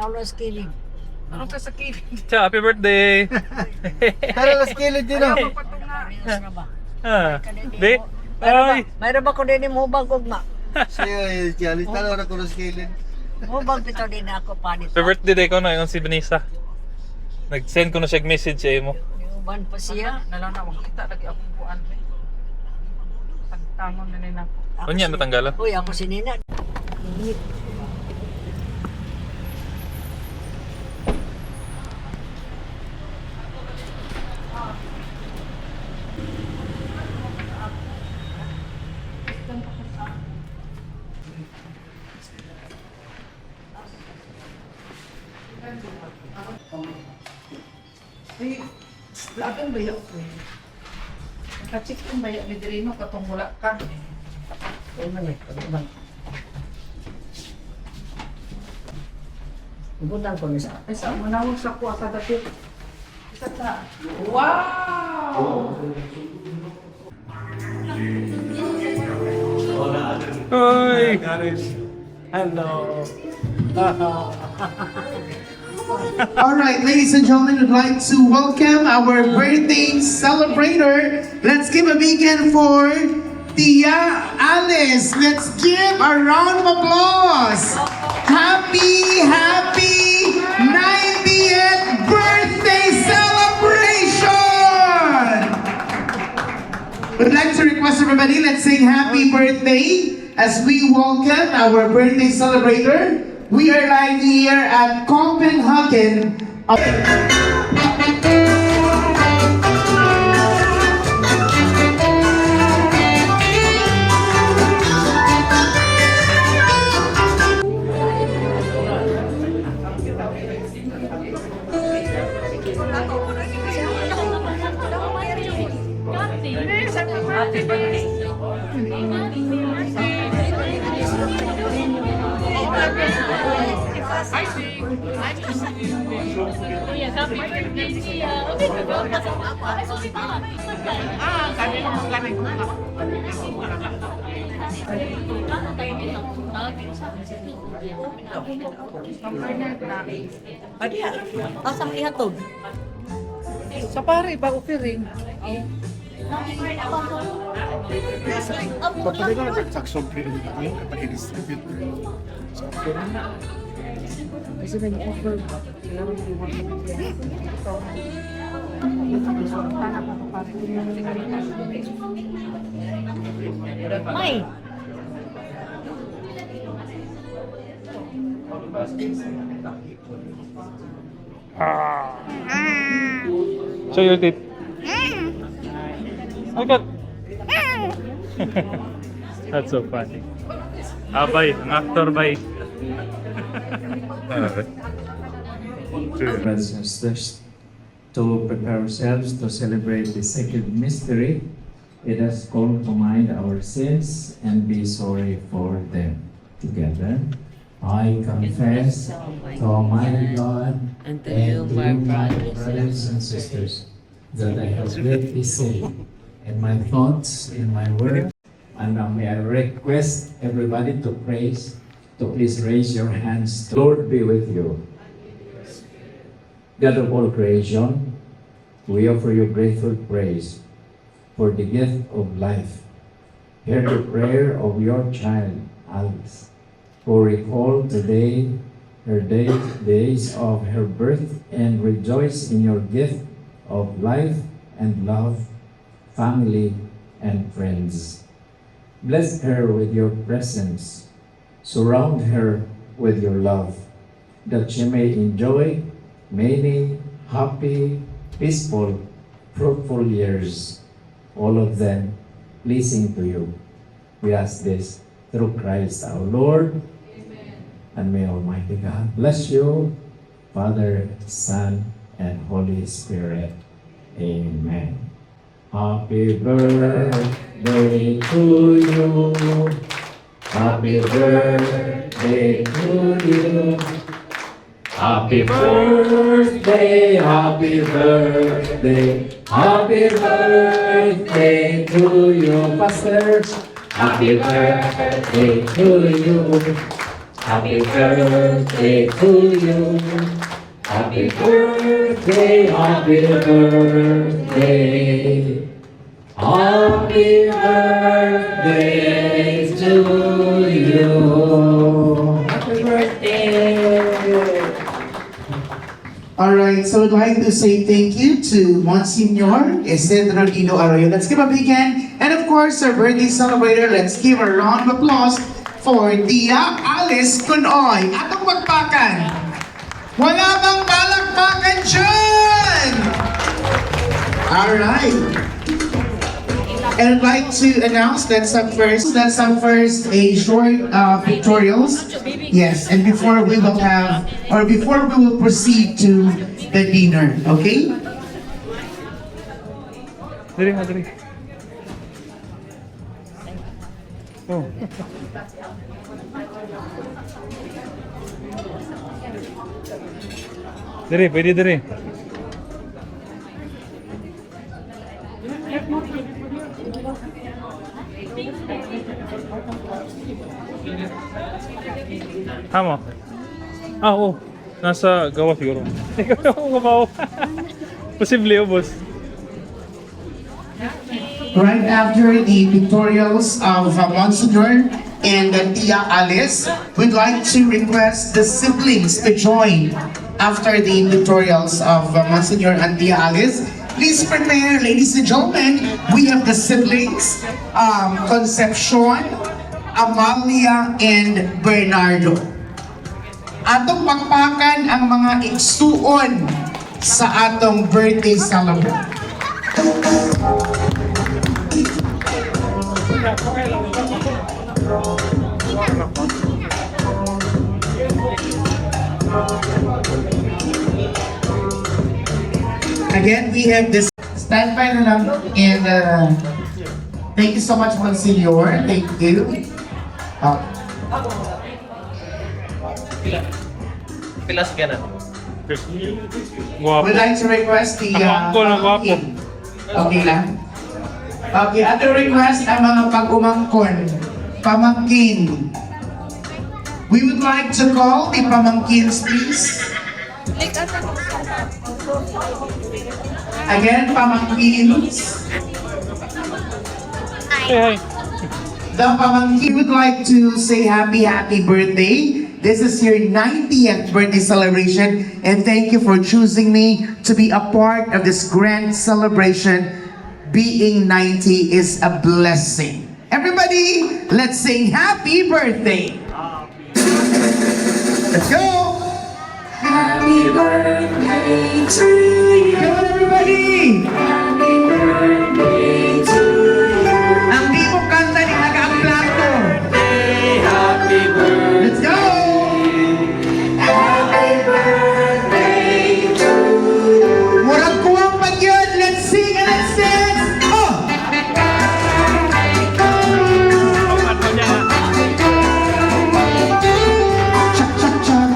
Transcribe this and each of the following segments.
Naulas kilid. Ano ka sa kilid? Cha, happy birthday! Tara, las kilid din Ayaw oh. mo patong na. Ah, di? Ay! Mayroon ba ko din yung hubag ugma? Siya, Charlie, tara na ko las kilid. Hubag bitaw din ako panit. Happy birthday day ko na yung si Vanessa. Nag-send ko na siya message sa imo. Uban pa siya. Nalang na, makita lagi akong buwan. Pagtangon na nila. Ano yan, natanggalan? Uy, ako si Nina. Ay, lagang bayo ko eh. Kachik kong bayo ni Dirino katong wala ka. Uy, man eh. Uban. Ubutan ko nisa. Ay, sa manawag sa kuha sa dati. Isa sa... Wow! Uy! Hello. All right, ladies and gentlemen, we'd like to welcome our birthday celebrator. Let's give a big hand for Tia Alice. Let's give a round of applause. Happy 90th birthday celebration! We'd like to request everybody, let's sing happy birthday as we welcome our birthday celebrator. We are live here at Copenhagen. Asa mo ihatod? Sa pare ba offering? Pagpapalay ko na saksong film ngayon kapag i-distribute. Kasi may offer ba? May! Show your teeth. Oh God. That's so funny. Bay, ang actor bay. Brothers and sisters, to prepare ourselves to celebrate the sacred mystery, let us call to mind our sins and be sorry for them. Together, I confess to Almighty God And to you, my brothers and sisters, that I have greatly sinned in my thoughts, in my words, and now may I request everybody to please raise your hands. The Lord be with you. God of all creation, we offer you grateful praise for the gift of life. Hear the prayer of your child, Alice, who recall today her days of her birth and rejoice in your gift of life and love, family and friends. Bless her with your presence. Surround her with your love, that she may enjoy many happy, peaceful, fruitful years, all of them pleasing to you. We ask this through Christ our Lord. Amen. And may Almighty God bless you, Father, Son, and Holy Spirit. Amen. Happy birthday to you. Happy birthday to you. Happy birthday, happy birthday, happy birthday to you, Pastor. Happy birthday to you. Happy birthday to you. Happy birthday, happy birthday. Happy birthday to you. Happy birthday. Alright, so I'd like to say thank you to Monsignor Isidro Dino Arroyo. Let's give a big hand. And of course, our birthday celebrator, let's give a round of applause for Tia Alice Cunoy. Atong magpakan. Wala bang palakpakan dyan? Alright. And I'd like to announce that's up first a short pictorials. Yes, and before we will proceed to the dinner, okay? Dali ha, dali. Oh. Dali, pwede dali. Tama. Ah, oo. Nasa gawa siguro. Ikaw ako kabaw. Posible yun, boss. Right after the pictorials of Monsignor and Tia Alice, we'd like to request the siblings to join after the pictorials of Monsignor and Tia Alice. Please prepare, ladies and gentlemen, we have the siblings, Concepcion, Amalia, and Bernardo. Atong pagpakan ang mga igsuon sa atong birthday celebration. Again, we have this standby na lang and thank you so much, Monsignor. Thank you. Pilas ka na. Guwapo. We'd like to request the Ako na guwapo. pamangkin. Okay lang? Okay, at the request ang mga pag-umangkon, pamangkin. We would like to call the pamangkins, please. Again, pamangkins. Hey, hi. The pamangkin would like to say happy birthday. This is your 90th birthday celebration, and thank you for choosing me to be a part of this grand celebration. Being 90 is a blessing. Everybody, let's sing happy birthday. Let's go. Happy birthday to you. Come on, everybody. Happy birthday to you. Ang di mo kanta ni nag-aplato. Happy birthday. Let's go. Happy birthday to you. Murag kuwang pa yun. Let's sing and let's dance. Oh! Chak, chak, chak.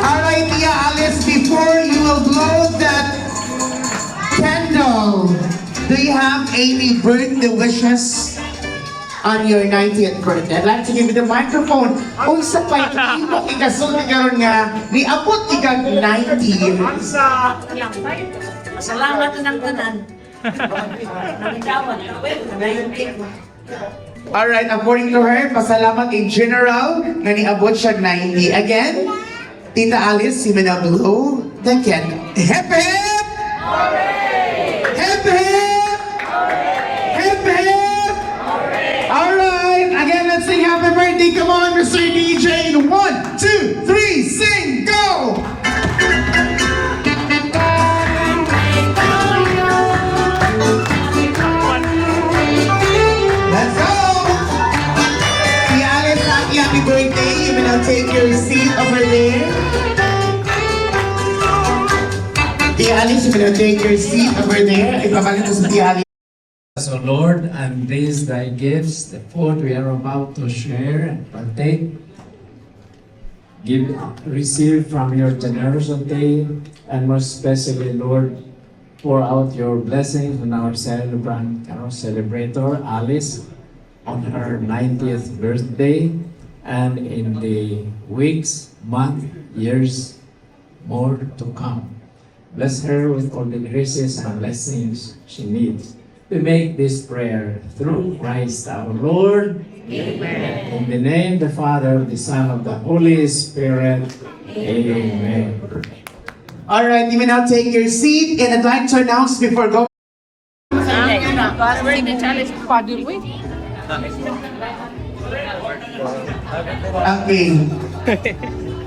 Alright, Tia Alice, before you will blow that candle, do you have any birthday wishes on your 90th birthday? I'd like to give you the microphone. Kung sa pa, hindi mo ikasulti karon nga, niabot ikag 90 years. Salamat ng tanan. Nagdawat. Alright, according to her, pasalamat in general na niabot siya 90. Again, Tita Alice, you may now blow the candle. Hep hep! Hep hep! Hep hep! Alright, again, let's sing happy birthday. Come on, Mr. DJ. 1, 2, 3, sing, go! Let's go! Tia Alice, happy birthday. You may now take your seat over there. Tia Alice, you may now take your seat over there. Ipapakita sa Tia Alice. So Lord, and these thy gifts, the food we are about to share and partake, receive from your generosity, and most especially, Lord, pour out your blessings on our celebrator, Alice, on her 90th birthday, and in the weeks, months, years more to come. Bless her with all the graces and blessings she needs. We make this prayer through Christ our Lord. Amen. In the name of the Father, the Son, of the Holy Spirit. Amen. All right, you may now take your seat, and I'd like to announce before going. Okay.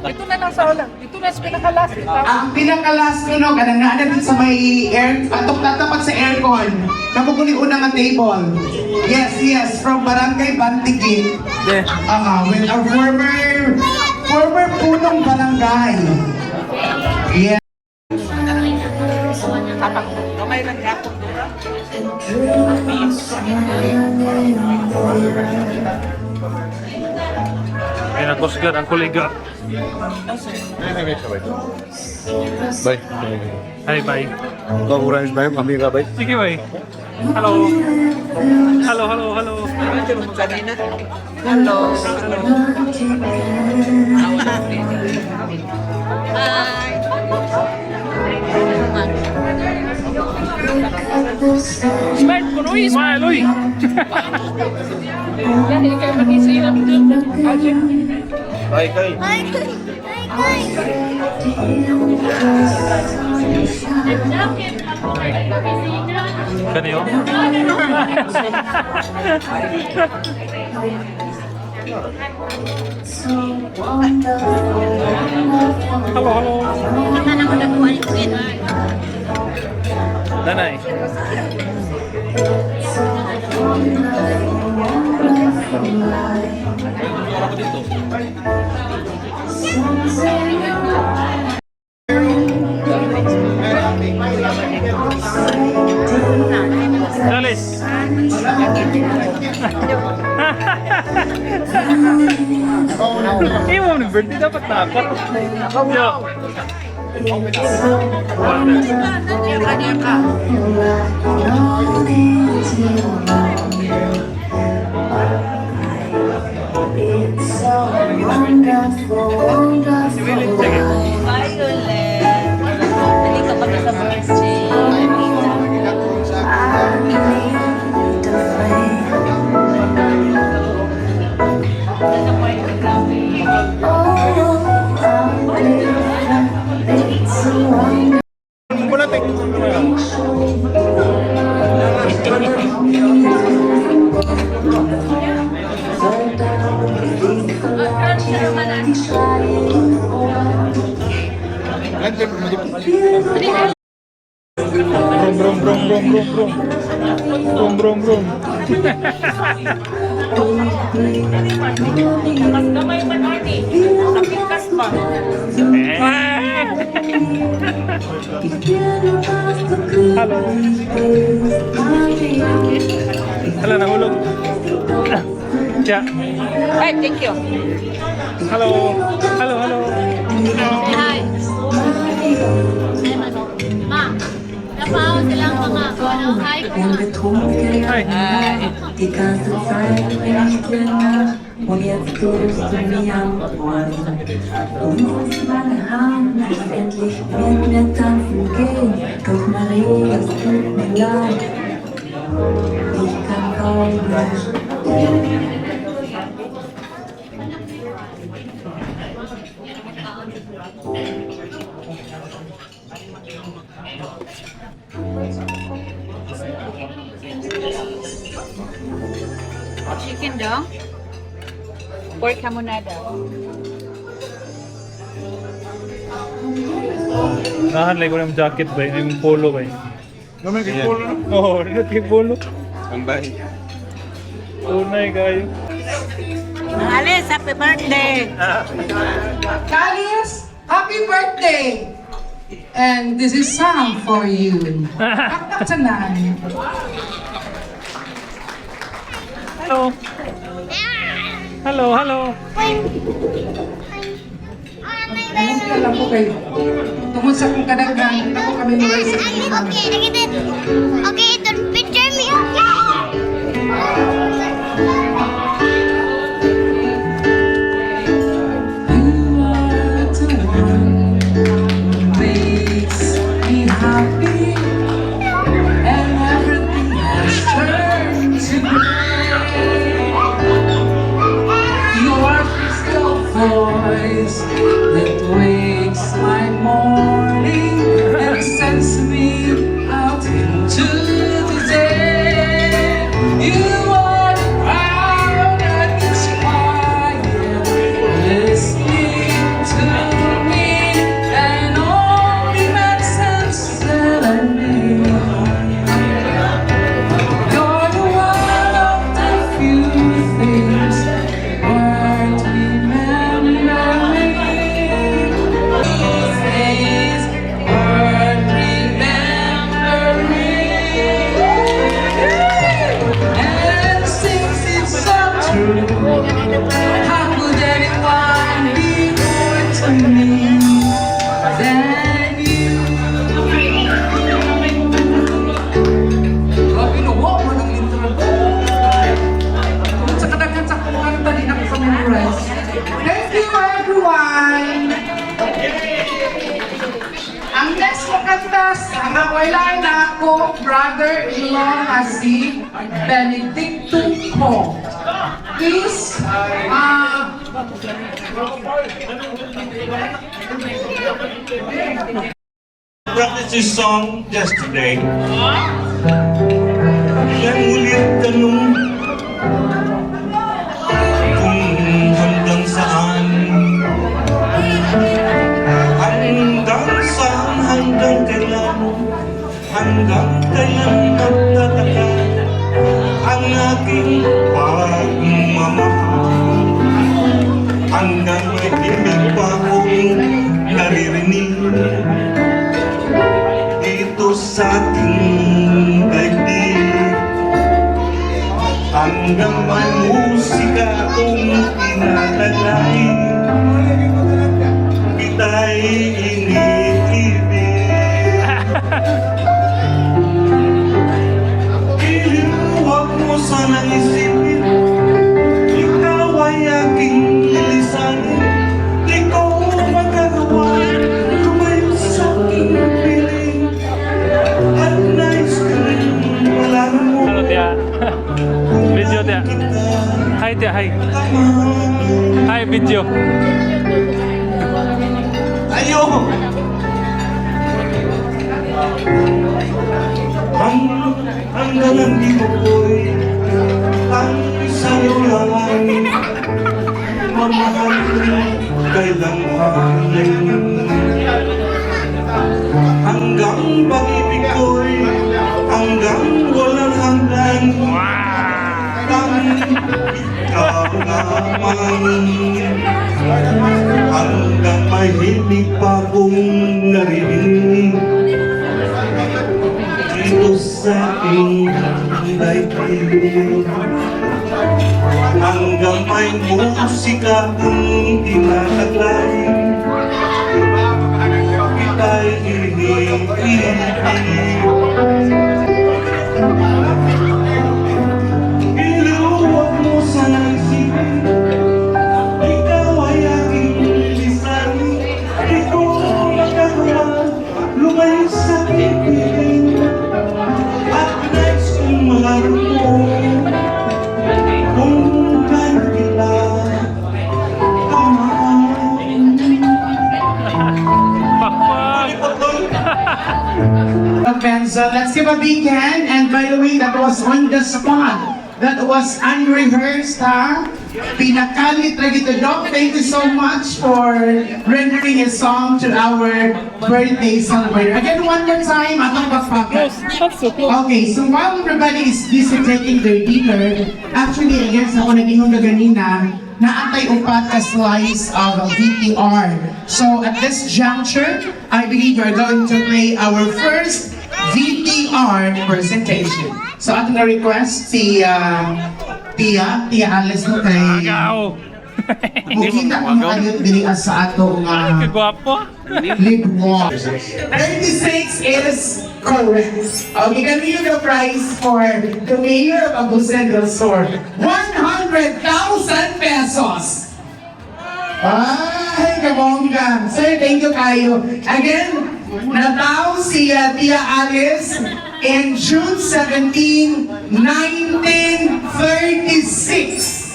Ito na lang sa ulang. Ito na sa pinakalas. Ang pinakalas ko no, kanang nga din sa may air, patok tatapat sa aircon. Kamuguni una nga table. Yes, from Barangay Bantigin. With our former punong barangay. Yes. Kamay lang yapon. Ay, nakusgan ang kolega. Bye. Hi, bye. Kau kurang ismail, kami ka bye. Sige, bye. Hello. Hello. Kanina. Hello. Smile, uy! Bye, kay. Kaniyo? Hello. Nanay. Alice. Mo ng birthday dapat dapat. Yo. Brum. Hello. Hello, nahulog. Yeah. Ay, thank you. Hello. Hi. Ma, napahaw silang mga hi ko. Hi. Die ganze Zeit bin ich dir nach und jetzt tust du mir am Ohren. Du musst meine Hand endlich mit mir tanzen gehen. Doch Marie, es tut mir leid. Ich kann kaum mehr. Chicken dong? Pork hamonada. Nahanlay ko ng jacket ba? Yung polo ba? Kami kay Polo. Oo, kay polo. Ang bye. Tunay kayo. Alice, happy birthday! Alice, happy birthday! And this is song for you. Tonight. Hello. Nangyay lang ko kayo. Tungkol sa kong kadaghan, ako kami nulay sa kanila. Okay, ito picture me. Okay. You are the one who makes me happy, and everything has turned to gray. You are crystal voice that wakes my morning and sends me out into the day. You are the crowd that is quiet, listening to me, and only makes sense that I need. You're the one of the few things worth remembering. These days worth remembering. And since it's so true, how could anyone be more to me than you? Grabe na, wow, manang intro. Kung sa kadaghan sa kumanta, di na ko sa memorize. Thank you, everyone! Ang next ko kanta, ang wala na ako, brother-in-law na si Benedicto Ko. Please, practice this song yesterday. Yan ulit tanong kung hanggang saan. Hanggang saan, hanggang kailan, hanggang kailan magtataka ang aking pagmamahal. Hanggang may ibig pa akong naririnig dito sa ating daigdig. Hanggang may musika akong pinalagay, kita'y iniibig. Huwag mo sanang isipin, ikaw ay aking lilisanin. Ikaw ang magagawa, lumayo sa aking piling. At nais ko rin malaman mo Halo Tia. Video Tia. Hi Tia, hi. Hi video. Ayo! Hanggang hindi ko po'y ang sa'yo lang mamahal kailanman. Hanggang pag-ibig ko'y hanggang walang hanggan. Ikaw naman. Hanggang may himig pa kong narinig dito sa aking daigdig. Hanggang may musika kong tinataglay, kita'y iniibig. Iluwag mo sana isipin, ikaw ay aking lilisanin. Ikaw ang magagawa, lumayo sa aking piling. At nais kong malaman mo kung gaano kita kamahal. Benza, let's give a big hand. And by the way, that was on the spot. That was unrehearsed, ha? Pinakalit lagi to Doc. Thank you so much for rendering a song to our birthday celebrator. Again, one more time, atong pagpakat. Okay, so while everybody is busy taking their dinner, actually, I guess ako nag-ihong na ganina, naantay upat ka slice of VTR. So at this juncture, I believe we're going to play our first VTR presentation. So ato na request si Tia Alice no kay Agaw. Mukita ko kayo dinias sa ato nga Kagwapo. lip walk. 36 is correct. Okay, can we give the prize for the mayor of Abusen del Sur? 100,000 pesos. Ay, kabongga. Sir, thank you kayo. Again, nataw si Tia Alice in June 17, 1936.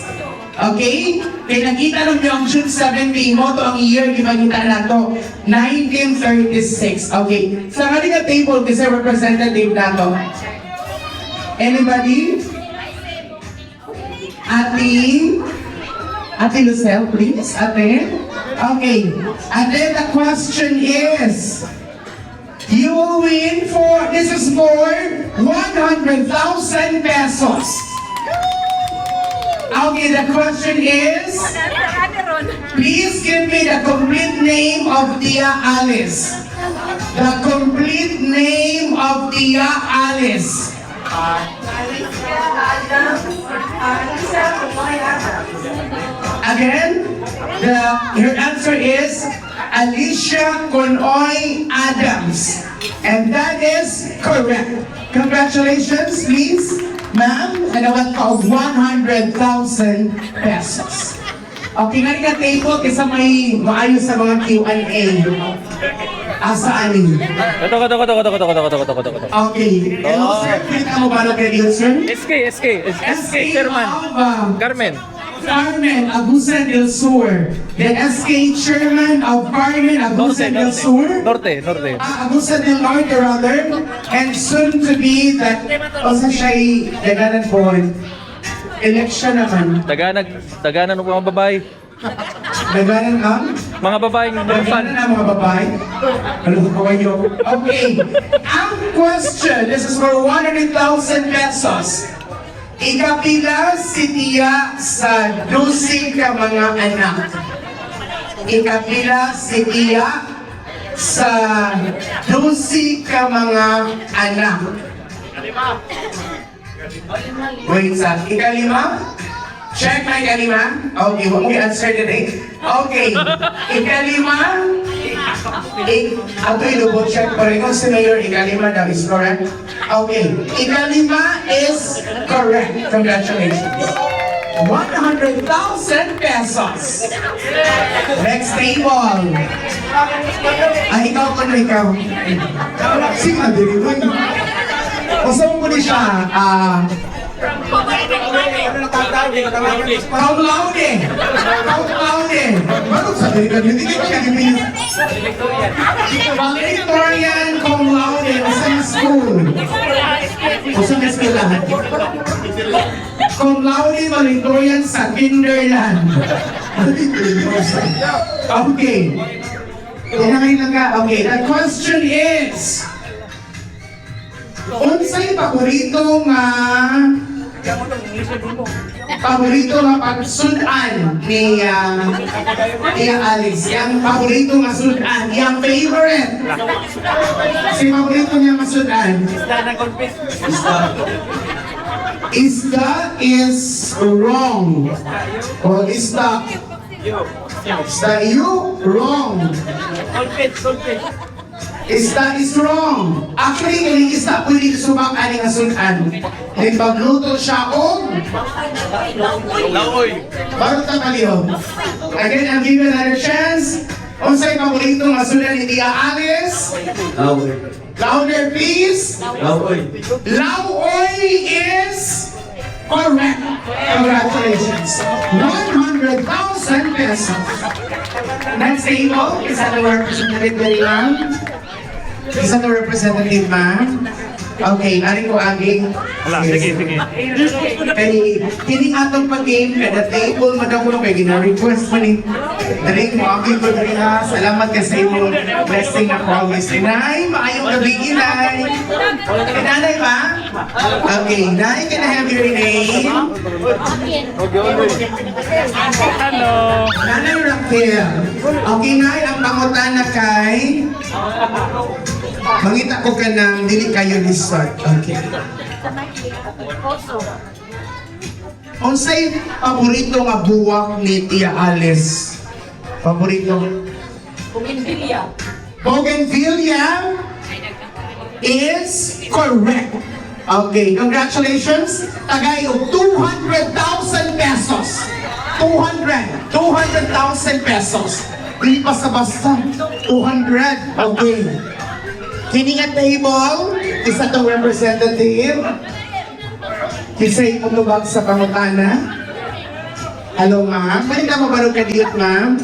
Okay? Kaya nakita nyo yung June 17 mo, to ang year, di ba kita na to? 1936. Okay. Sa kanila table, kasi representative na to. Anybody? Ate Lucelle, please. Ate. Okay. And then the question is, you will win for, this is for 100,000 pesos. Okay, the question is, please give me the complete name of Tia Alice. The complete name of Tia Alice. Again, her answer is Alicia Conoy Adams. And that is correct. Congratulations, please, ma'am. And I want of 100,000 pesos. Okay, nga table kasi may maayos sa mga Q&A. Asa ani? Ito. Okay. Hello, sir. Kita mo ba na kayo, sir? SK, Chairman. Carmen. Carmen Abusen del Sur. The SK Chairman of Carmen Abusen del Sur. Norte. Abusen del Norte, rather. And soon to be that, also siya'y daganan po. Election naman. Daganan ng mga babae. Daganan ang? Mga babaeng Daganan ang mga babae. Ano ko kayo? Okay. Ang question, this is for 100,000 pesos. Ikapila si Tia sa 12 ka mga anak. Ikapila si Tia sa 12 ka mga anak. Wait, sa ikalima? Check na ikalima? Okay, huwag mo i-answer today. Okay, ikalima? Ako i-double check pa rin kung si Mayor ikalima daw is correct. Okay, ikalima is correct. Congratulations. 100,000 pesos. Next table. Ay, ikaw pa na ikaw. Sige na, dili mo. Usap ko ni siya. Cum laude. Baru sa dili ka, hindi ka kagipin. Valedictorian cum laude. Usang school. Usang eskwelahan. Cum laude valedictorian sa Kinderland. Okay. Yan lang ka. Okay, the question is, unsay paborito nga pagsudan ni Alice? Yang paborito nga sudan, yang favorite. Si paborito niya masudan. Isda is wrong. Or isda you wrong. Isda is wrong. Actually, yung isda pwede subak ani nga sudan. Then pagluto siya o Laoy. baru ta kaliyo. Again, I'll give you another chance. Unsay paborito nga sudan ni Tia Alice? Laoy. Louder, please. Laoy. Laoy is correct. Congratulations. 100,000 pesos. Next table, is that the representative very long? Is that the representative, ma'am? Okay, narin ko aging. Sige. Kaya, hindi atong pag-game, kada table, madamulo kay gina-request mo ni. Daring mo, aging ko rin ha. Salamat ka sa imo blessing na promise. Inay, maayong gabi, Inay. Nanay ba? Okay, Nay, can I have your name? Hello. Nanay Raquel. Okay, Nay, ang pangutan na kay... Mangita ko ka ng dili kayo resort. Okay. Unsay paborito nga buwak ni Tia Alice? Paborito? Bougainvillea is correct. Okay, congratulations. Tagay og 200,000 pesos. 200,000 pesos. Dili pa sa basta. 200. Okay. Kini nga table, isa tong representative. Kisay umubag sa pangutana. Hello, ma'am. Pwede ka mabarog ka diyot, ma'am?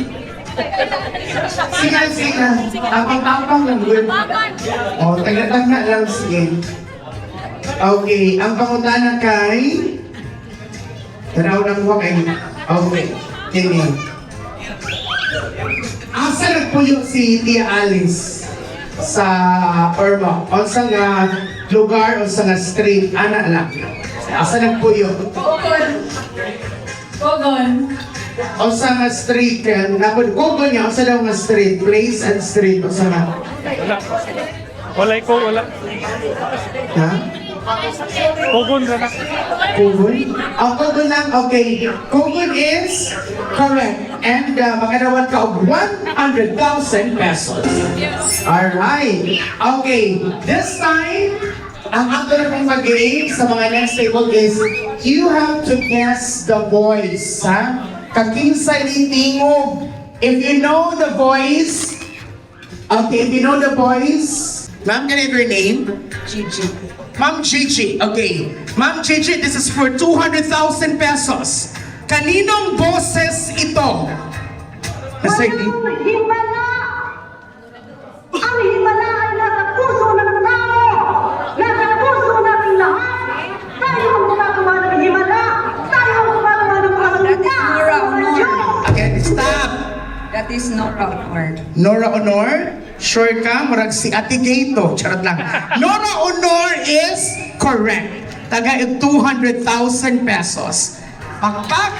Sige. Apang-apang lang. O, taga-taga lang. Sige. Okay, ang pangutana kay... Tanaw lang mo kay... Okay, kini. Asa nagpuyo si Tia Alice sa Ormoc? O sa nga lugar o sa nga street? Ana lang. Asa nagpuyo? Kogon. O sa nga street yan? Kogon niya, o sa daw nga street? Place and street, o sa nga? Wala ko, wala. Ha? Kogon na na. Kogon? Kogon lang, okay. Kogon is correct. And makadawat ka og 100,000 pesos. Alright. Okay, this time, ang ato na pong mag-game sa mga next table is you have to guess the voice, ha? Kakinsay ni tingog. If you know the voice, okay, if you know the voice, ma'am, can I have your name? Gigi. Ma'am Gigi, okay. Ma'am Gigi, this is for 200,000 pesos. Kaninong boses ito? Himala! Ang himala ay nasa puso ng tao! Nasa puso natin lahat! Tayo ang gumagawa ng himala! Tayo ang gumagawa ng mga salita! Okay, stop. That is Nora Honor. Nora Honor? Sure ka? Marag si Ate Gato. Charot lang. Nora Honor is correct. Taga 200,000 pesos. Pakpak!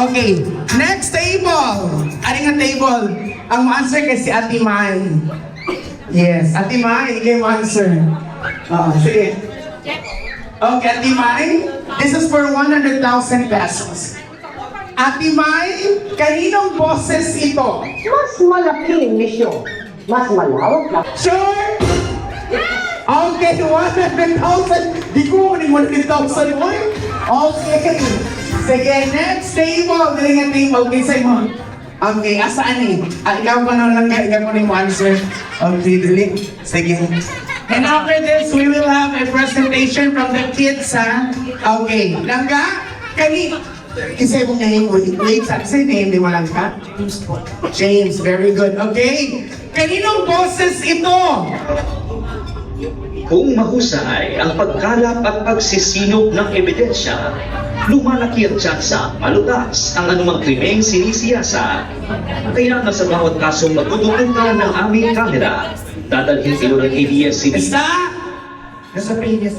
Okay, next table. Ano nga table? Ang answer kay si Ate Mai. Yes, Ate Mai, ikaw yung answer. Sige. Okay, Ate Mai, this is for 100,000 pesos. Ate Mai, kaninong boses ito? Mas malaking misyon. Mas malawak na. Sure? Okay, 100,000. Di ko mo 100,000 mo eh. Okay. Sige, next table. Dali nga table. Okay, sa'yo mo. Okay, asaan eh? Ikaw pa na lang nga. Ikaw pa na yung answer. Okay, dali. Sige. And after this, we will have a presentation from the kids, ha? Okay. Langga, Kisay mong name mo. Wait, sa'yo name ni Malangka? James, very good. Okay. Kaninong boses ito? Kung mahusay ang pagkalap at pagsisinop ng ebidensya, lumalaki ang tsansa malutas ang anumang krimeng sinisiyasa. Kaya nga sa bawat kasong magdudukutan ng aming kamera, dadalhin ilo ng ABS-CBN. Stop! Nasa previous.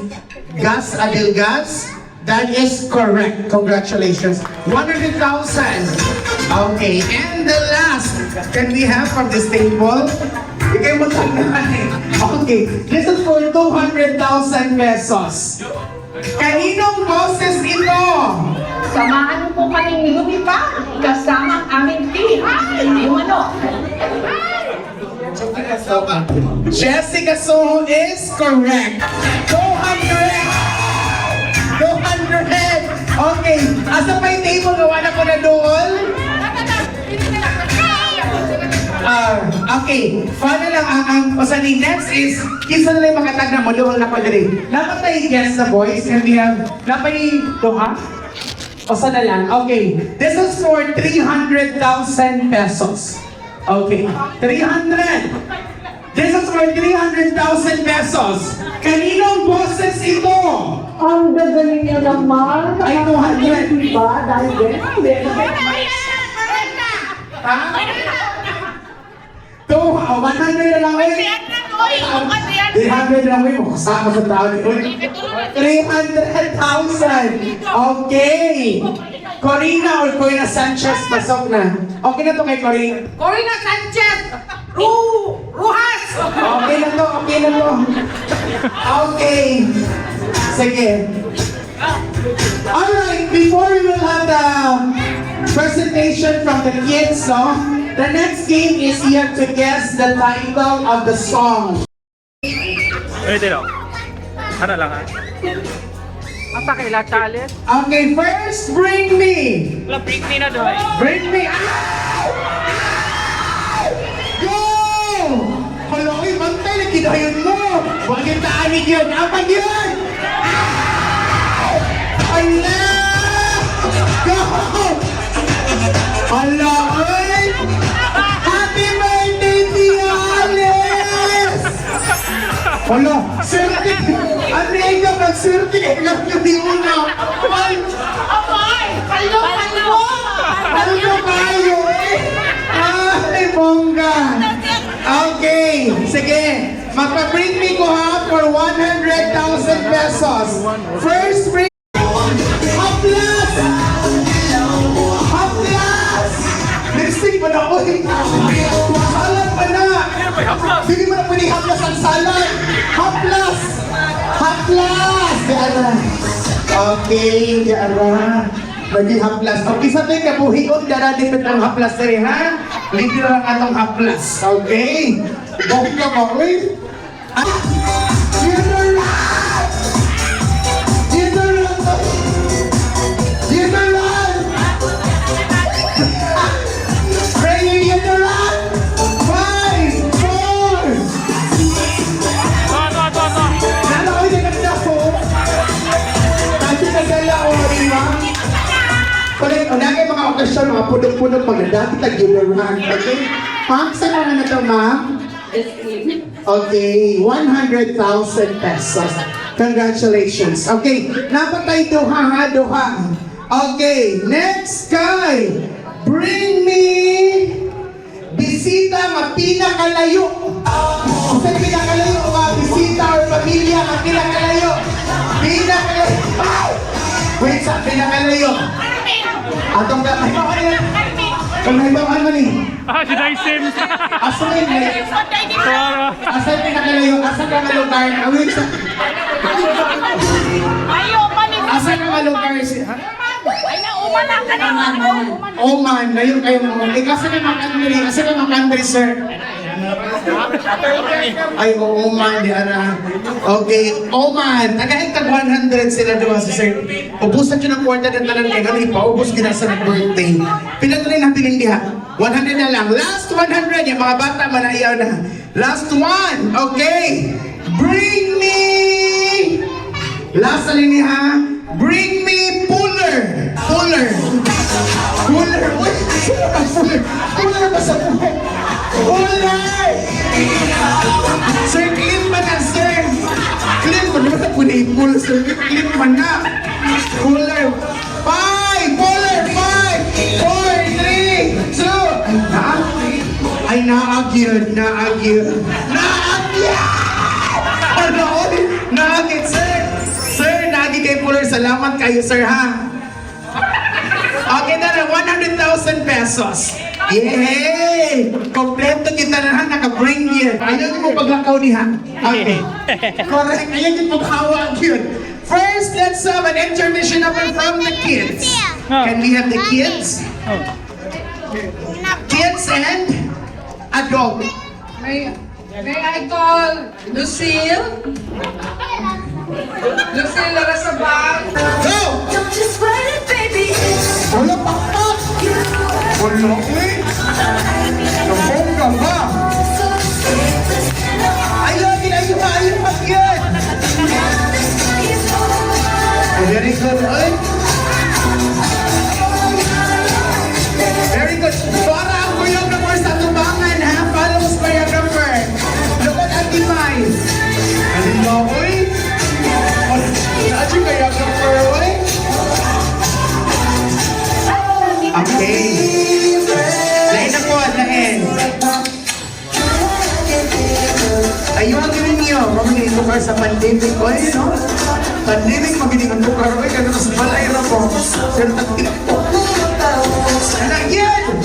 Gas Adilgas? That is correct. Congratulations. 100,000. Okay. And the last, can we have from this table? Ikaw mo tandaan eh. Okay. This is for 200,000 pesos. Kaninong boses ito? Samahan po kaming lumipad kasama ang aming team. Yung ano? Jessica Soho is correct. 200! Okay, asa pa yung table? Gawa na ko na doon? Okay, paano lang ang pasali next is, kinsa na lang makatag na mo, doon na ko dali. Dapat tayo guess the voice and we have, dapat doha? O sana lang? Okay, this is for 300,000 pesos. Okay, 300! This is for 300,000 pesos. Kaninong boses ito? Ang gagaling niya naman. Ay, 200. Diba? Dahil din. Ha? 100 na lang eh. 300 lang eh. Kasama sa tao ni Uy. 300,000. Okay. Corina or Corina Sanchez, pasok na. Okay na to kay Corina. Corina Sanchez! Ruhas! Okay na to, okay na to. Okay. Sige. Alright, before we will have the presentation from the kids, no? The next game is you have to guess the title of the song. Wait, ito. Hana lang ha. Asa kay La Challenge? Okay, first, Bring Me. Bring me na doy. Bring Me. Go! Kaloy, bantay na kinayon mo. Huwag yung taanig yun. Apag yun! Ala! Go! Ala, oy! Happy birthday, Tia Alice! Ala, swerte! Ano yung ka mag-swerte? Ilang yung di una. Ay! Ano kayo eh? Ay, bongga! Okay, sige. Magpa-bring me ko ha for 100,000 pesos. First bring... Haplas! Haplas! Lipstick pa na ko eh. Salad pa na. Hindi mo na pwede haplas ang salad. Haplas! Haplas! Diara. Okay, Diara. Lagi haplas. Okay, sa tayo kabuhion, Diara dito ng haplas rin ha. Libre lang atong haplas. Okay? Bongga ba, uy? General! General! General! Prayer General! 5, 4! Nalakoy na ganda po. Kasi nagala o, iwa. Kulit, unagay mga okasyon, mga punong-punong magdadati tag-general. Okay? Ma'am, saan mga na ito, ma'am? Okay, 100,000 pesos. Congratulations. Okay, napatay duha ha, duha. Okay, next kay Bring Me Bisita Mapinakalayo. Sa pinakalayo mga bisita or pamilya mapinakalayo. Pinakalayo. Wait, sa pinakalayo. Atong gamay mo kanina. Kung naibawan mo ni. Si Daisim. Asa mo yun? Asa yung pinakalayo? Asa ka nga lugar? Awin sa... Asa ka nga lugar? Oman, na yun kayo mo. Asa ka mga country? Asa ka mga country, sir? Ay, Oman, di ara. Okay, Oman. Tagaing tag 100 sila doon sa sir. Ubusan nyo ng kwarta ng tanan kayo. Ano ipaubos nila sa birthday. Pinatuloy natin hindi ha. 100 na lang. Last 100. Yung mga bata manayaw na. Last one. Okay. Bring me. Last alin niya ha. Bring me Puller. Puller. Puller. Uy, sino ba Puller? Puller ba sa buhay? Puller! Sir, clip man na, sir. Clip man na po na i-pull, sir. Clip man na. Puller. 5! Puller! 5! 4, 3, 2! Ay, naagyan. Naagyan. Naagyan! Ano? Naagyan, sir. Sir, naagyan kay Puller. Salamat kayo, sir, ha? Okay na na, 100,000 pesos. Yay! Kompleto kita na ha, naka-bring yun. Ayaw mo paglakaw niya. Okay. Correct, ayaw yung paghawak yun. First, let's have an intermission number from the kids. Can we have the kids? Kids and adult. May I call Lucille? Lucille Larasabal. Go! Wala pa pa! Wala eh! Nabongga ba? Ayun, ayun pa yan! Very good, eh? Very good. Para ang choreographer sa tubangan, ha? Follows choreographer. Look at Auntie Mai. Alin ba, oy? Auntie choreographer, oy? Okay. Lain na po, lain. Ayun ang gawin niyo. Mamili ito ka sa pandemic, oy, no? Pandemic, magiling ang tukar, oy. Kaya sa balay na po. Sir, taktik po. Anak yan!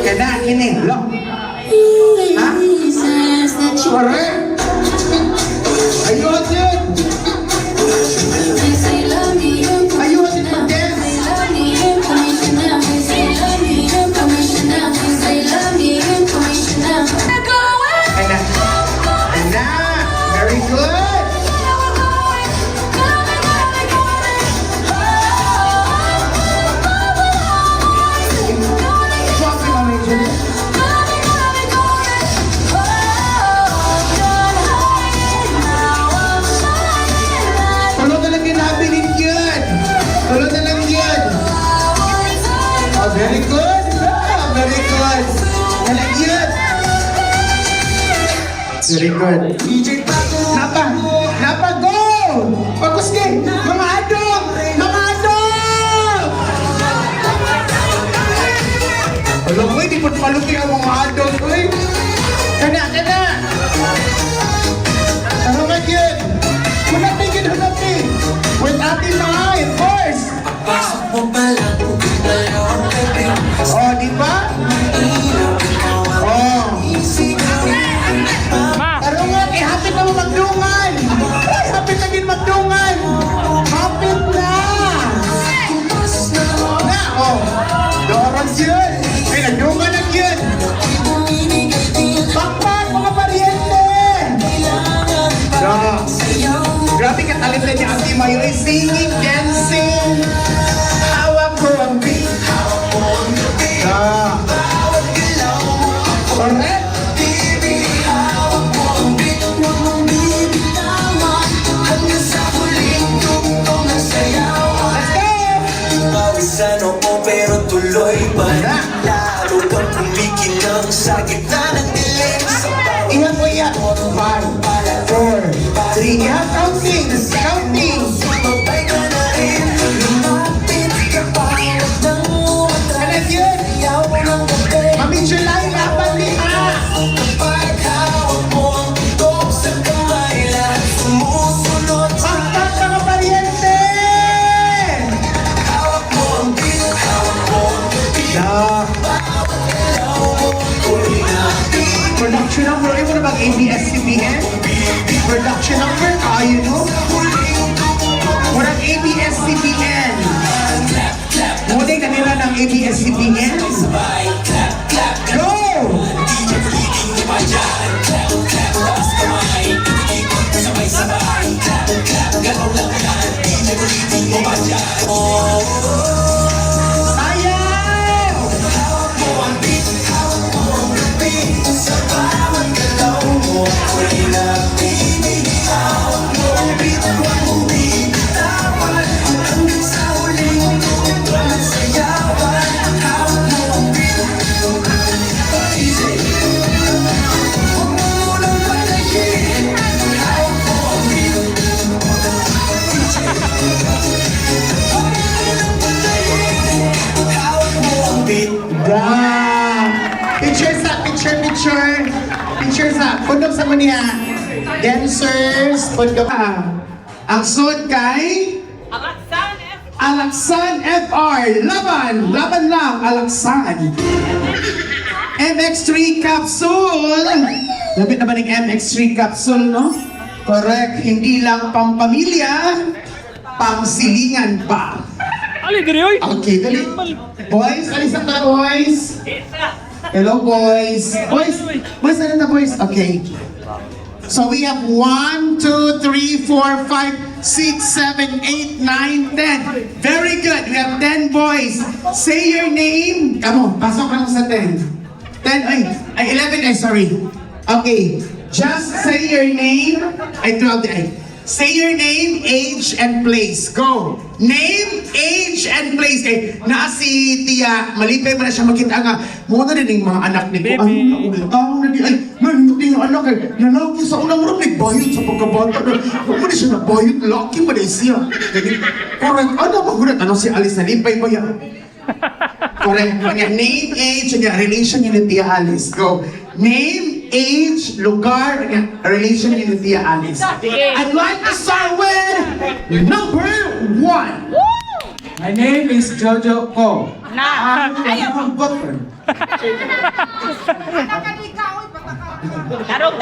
Kaya na, ini. Lo. Ha? Correct. Ayun, Very good. Napa, go! Focus game! Mga adong! Mga adong! Alam mo, hindi mo paluti ang mga adong, uy. Kana! Tara yun! Hunapin! With ating mga first! Oh, di ba? Oh. Pero nga, hapit na mo magdungan! Ay, hapit na din magdungan! Hapit na! Na, oh! Dorons yun! Ay, nagdungan na yun! Bakbak, mga pariente! Grabe ka talented ni Ate Mayo ay singing, dancing! Hawak ko ang beat! Correct! Pero tuloy pa rin lalo pang kumikinang sa gitna ng dilim sa bawat Ingat mo yan! 5, 4, 3, yeah, counting! Sumabay ka na rin lumapit ka pa huwag nang umatras Alam yun! Ayaw ng gabi Mami July, laban niya! Kapag hawak mo ang tutok sa kamay lahat sumusunod sa Bakbak, mga pariente! hawak mo ang beat hawak mo ang beat Production number, ay mo na mag-ABS-CBN? Production number, kayo no? Murag ABS-CBN. Muna yung kanila ng ABS-CBN. Go! Ayaw! Picture sa pundok sa mania. Dancers, pundok ang suit kay Alaksan FR. Laban lang, Alaksan. MX3 capsule. Lapit na ba ng MX3 capsule, no? Correct. Hindi lang pampamilya, pangsilingan pa. Ali, diri oy. Okay, dali. Boys, alis na tayo, boys. Hello, boys. Boys, ano na, boys? Okay. So we have 1, 2, 3, 4, 5, 6, 7, 8, 9, 10. Very good. We have 10 boys. Say your name. Come on, pasok ka lang sa 10. 10, ay 11, sorry. Okay. Just say your name. Ay, 12, say your name, age, and place. Go. Name, age, and place. Kay na si Tia, malipay mo na siya makita nga. Muna rin yung mga anak ni ko. Hindi yung anak eh. Lalaki sa unang ram, nagbayot sa pagkabata. Huwag mo na siya nagbayot. Laki pa na siya. Correct. Ano ba gulat? Ano si Alice na lipay mo yan? Correct. Name, age, and relation niya ni Tia Alice. Go. Name, age, lugar, relation niya ni Tia Alice. I'd like to start with number 1. My name is Jojo Ko. Tarong.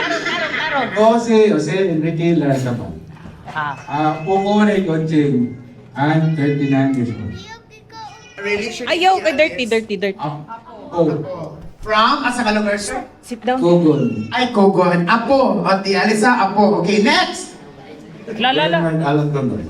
Jose Enrique Larzaban. Pukunay Konjing. I'm 39 years old. Ayaw, dirty. From, asa ka lugar, sir? Sit down. Kogon. Ay, Kogon. Apo. O, Tia Alisa, Apo. Okay, next. Lala. Alan Tonoy.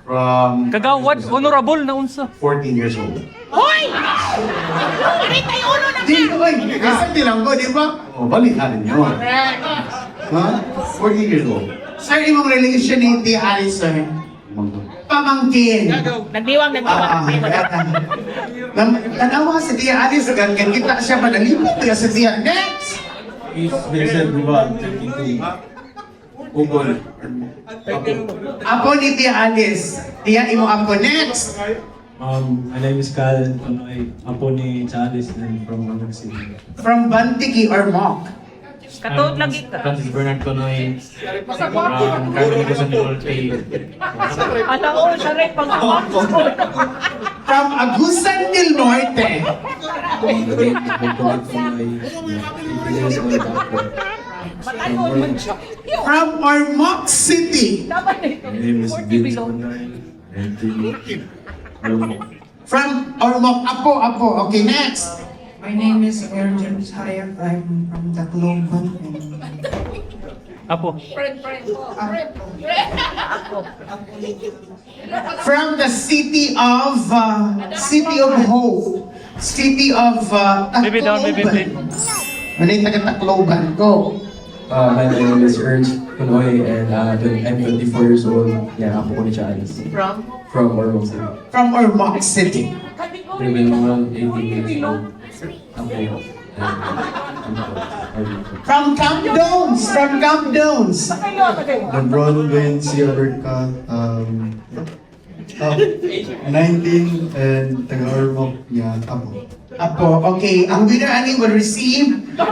From Kagawad, honorable na unsa. 14 years old. Hoy! Aray tayo ulo na Di, oy, isang lang ko, di ba? Oh, balikan niyo. Ha? 14 years old. Sir, imong relation ni Tia Alice, sir? Pamangkin. Nagdiwang. Tanawa si Tia Alice, ganyan kita siya manalipot niya si Tia. Next! Is Vincent Duval, 32 Ugol. Apo ni Tia Alice. Tia, imo apo. Next. My name is Cal Panoy. Apo ni Charles and from Manang City. From Bantigi or Mock. Katod lagi ka. Francis Bernard Panoy. Carmen Cosan de Norte. Alaon, saray pang From Agusan del Norte. From Ormoc City. My name is Vince Panoy. And From Ormoc. Apo. Okay, next. My name is Erjan Hayek. I'm from Tacloban. Apo. From the city of Hope. City of Maybe down, maybe Tacloban. Ano yung taga-Tacloban? Go. my name is Ernst Panoy and I'm 24 years old. Yeah, apo ko ni Charles. From Ormoc City. From Ormoc City. Living around 18 years old. Apo. From Camp Downs. From Camp Downs. LeBron Vince Alberta, 19 and taga-Ormoc niya, Apo. Apo, okay. Ang winner ani will receive 1,000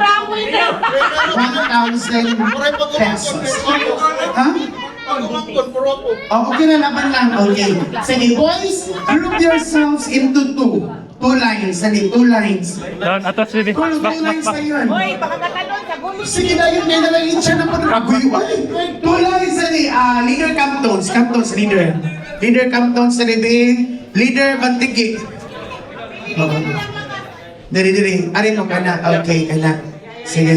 pesos. Ha? Oh, okay na laban lang. Okay. Sige, boys, group yourselves into two. Two lines. Sige, two lines. Down, atas sini. Kung Back, two back, lines back. na yun. Hoy, baka katalon sa gulo. Sige na yun, may nalagin siya ng pag-agoy. Two lines na ni, leader Camptons, leader. Leader Camptons sa Rebe, leader Bantigi. Diri. Arin mo ka na. Okay, ka na. Sige.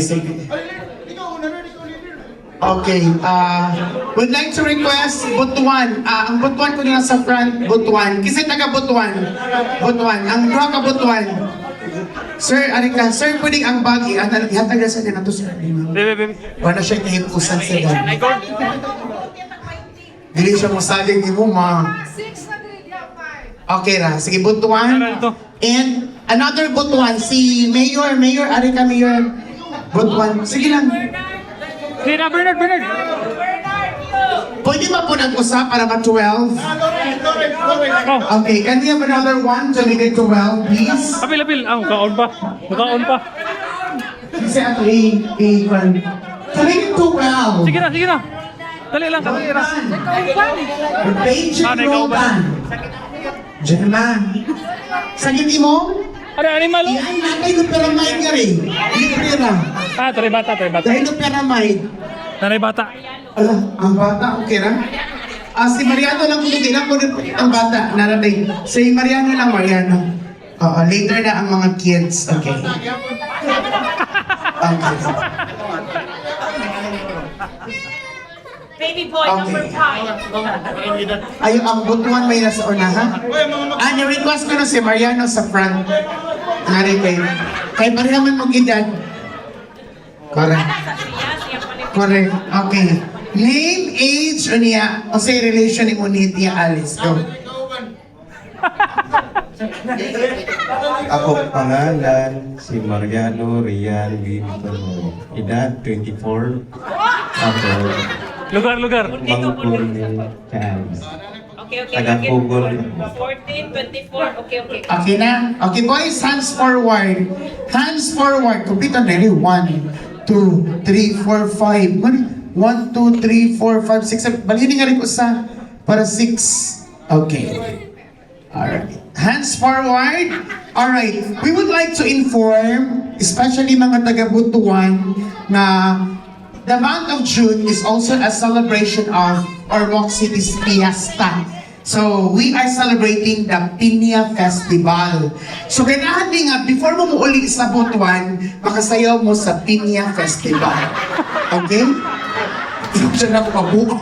Okay, would like to request Butuan. Ang Butuan ko nila sa front, Butuan. Kasi taga Butuan. Ang dua ka Butuan. Sir, arin ka. Sir, pwedeng ang bagi. Ihatag na sa din ito, sir. Baby. Wala siya kahipusan sa dami. Dili siya masaling ni mo, ma. Okay ra. Sige, Butuan. And another Butuan, si Mayor, ari ka, Mayor. Butuan. Sige lang. Sige na, Bernard. Pwede ba po nag-usap para ma-12? Oh, Okay, can we have another one to make it 12, please? apil. Kaon pa. Kasi ato to make it 12. Sige na. Dali lang. Page Ah, and ikaw roll ba? ban. Diyan naman. Sagit mo? Ano, animal? Iyan natin yung pyramid nga rin. Libre na. Tari bata. Dahil yung pyramid. Nanay bata. Ala, ang bata, okay na? Si Mariano lang kung hindi lang kung ang bata, narating. Si Mariano. Oo, later na ang mga kids. Okay. Baby boy, number 5. Ayun, ang Butuan may nasa unahan. Ni-request ko na si Mariano sa front. Nariting. Kay parehaman mong edad. Correct. Okay. Name, age, o niya, o say relation ni Tia Alice. Go. Ako pangalan si Mariano Rian Vinton. Edad 24. Ako Lugar. mangkul ni Charles. Okay. Taga-Pugol. 14, 24. Okay. Okay na? Okay boys, hands forward. Complete on ready. 1, 2, 3, 4, 5. 1, 2, 3, 4, 5, 6, 7. Balinin nga rin ko sa para 6. Okay. Alright. Hands forward. Alright. We would like to inform, especially mga taga-Butuan, na the month of June is also a celebration of Ormoc City's Fiesta. So, we are celebrating the Piña Festival. So, kailangan din nga, before mo muuli sa Butuan, makasayaw mo sa Piña Festival. Okay? Diyan ako pabuo.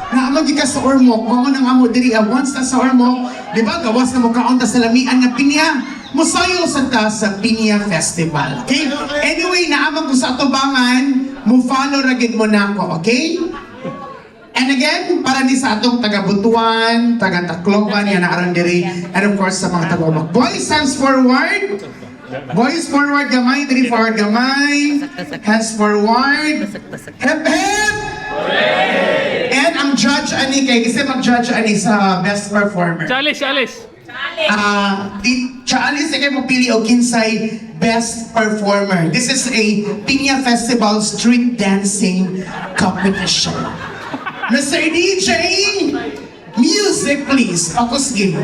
Naamagi ka sa Ormoc, kung nang amo diri, once na sa Ormoc, di ba, gawas na mo kaon ta sa lamian na Piña, musayo sa ta sa Piña Festival. Okay? Anyway, naamag ko sa atubangan, mo-follow ragid mo na ako, okay? And again, para ni sa atong taga-Butuan, taga-Tacloban, yan na diri, and of course sa mga taga-Ormoc. Boys, hands forward. Boys forward gamay, three forward gamay. Hands forward. Hep hep! And ang judge ani kay kasi mag-judge ani sa best performer. Chalice. Chaalis sige mo pili og kinsay best performer. This is a Piña Festival street dancing competition. Mr. DJ, music please. Focus game.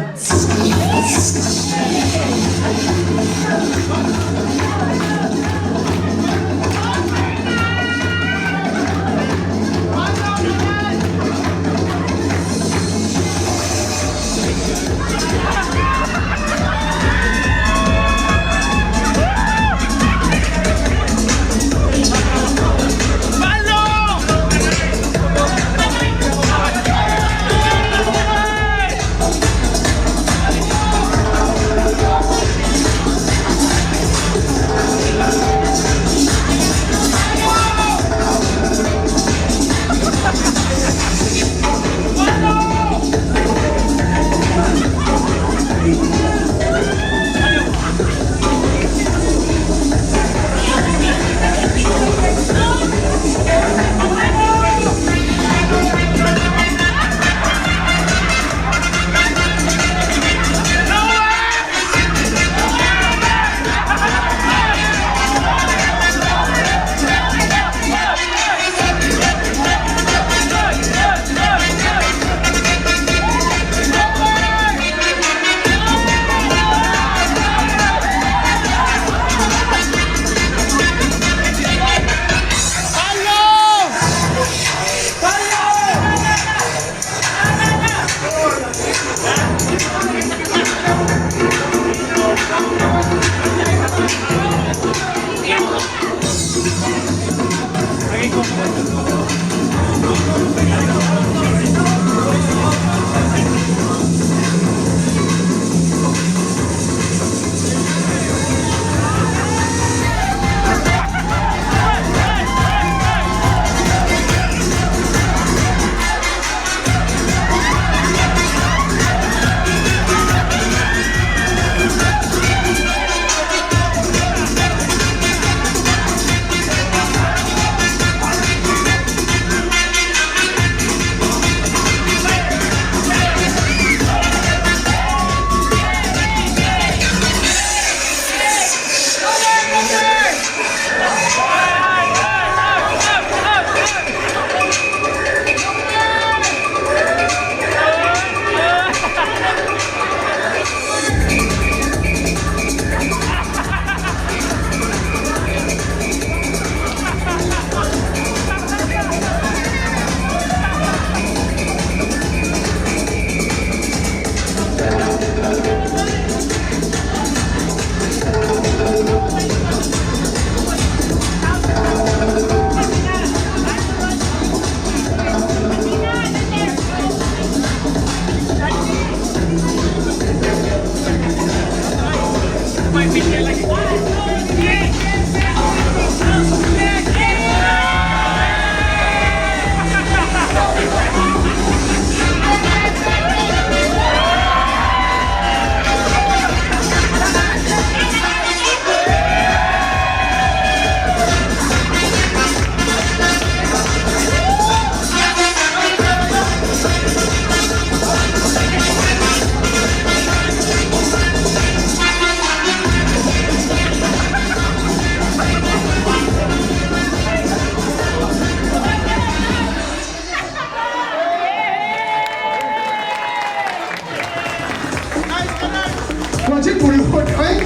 Project Bulod, oy.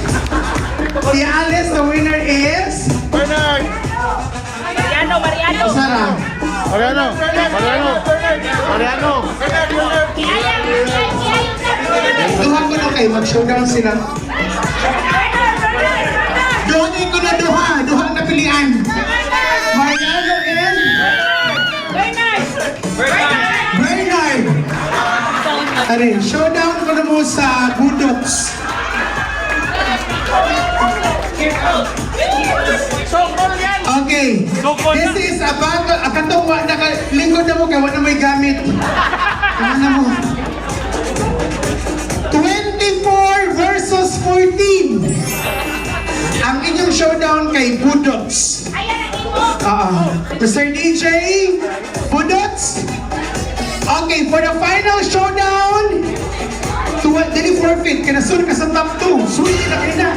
Si Alice, the winner is... Mariano. Sarah. Duha ko na kayo, mag-showdown sila. Duhanin ko na duha na pilian. Mariano and... Bernard. Are, showdown ko na mo sa Budoks. Okay. This is about akatong wa lingkod na mo kay wala may gamit. Ano mo? 24 versus 14. showdown kay Budots. Mr. DJ, Budots. Okay, for the final showdown, dili forfeit, kaya nasunod ka sa top 2. Sulit na kayo na.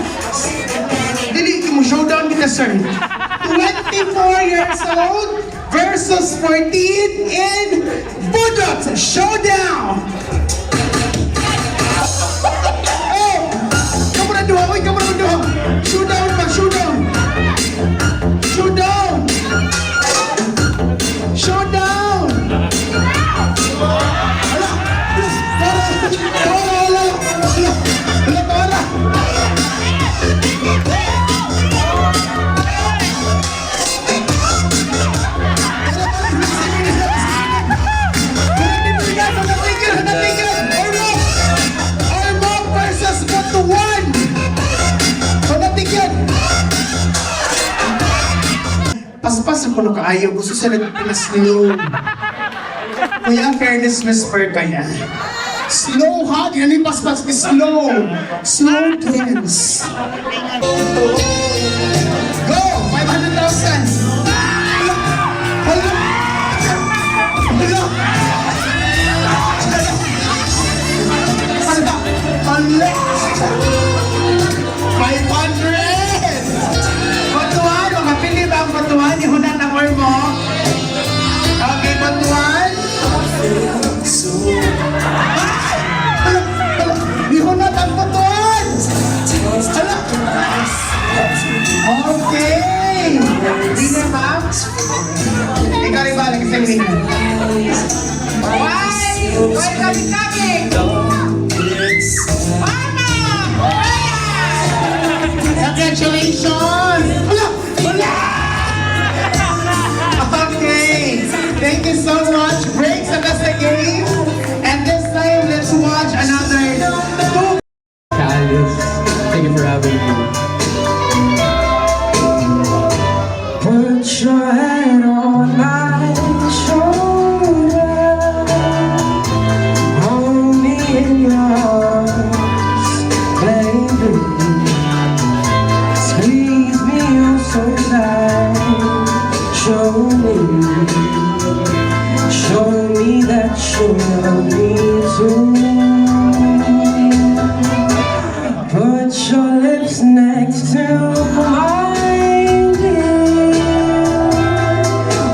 Dili mo showdown kita, sir. 24 years old versus 14 in Budots Showdown. Oh, kamu na duha, oy, kamu na duha. Showdown ba, showdown. Showdown. Showdown. Hala, hala. Paspas ko na kaayo, gusto sila pinas niyo. Kuya, ang fairness whisper kaya. Slow hug, yan yung paspas ni slow. Slow dance. Go! 500,000! Hala! Hala! Hala! 500! Batuan, makapili ba ang batuan? Ihunan ang or mo? Okay, batuan? Ihunan ang batuan! Hala! Okay! Winner, ma'am? Ikaw rin ba? Nag-isang winner. Why? Why kami? Congratulations! Wala! Wala! Okay, thank you so much. Breaks and that's the game. And this time, let's watch another two. Alice, thank you for having me. Put your head on my shoulder, hold me in your arms, baby. Squeeze me oh so tight, show me that you love me too. Put your lips next to mine, dear.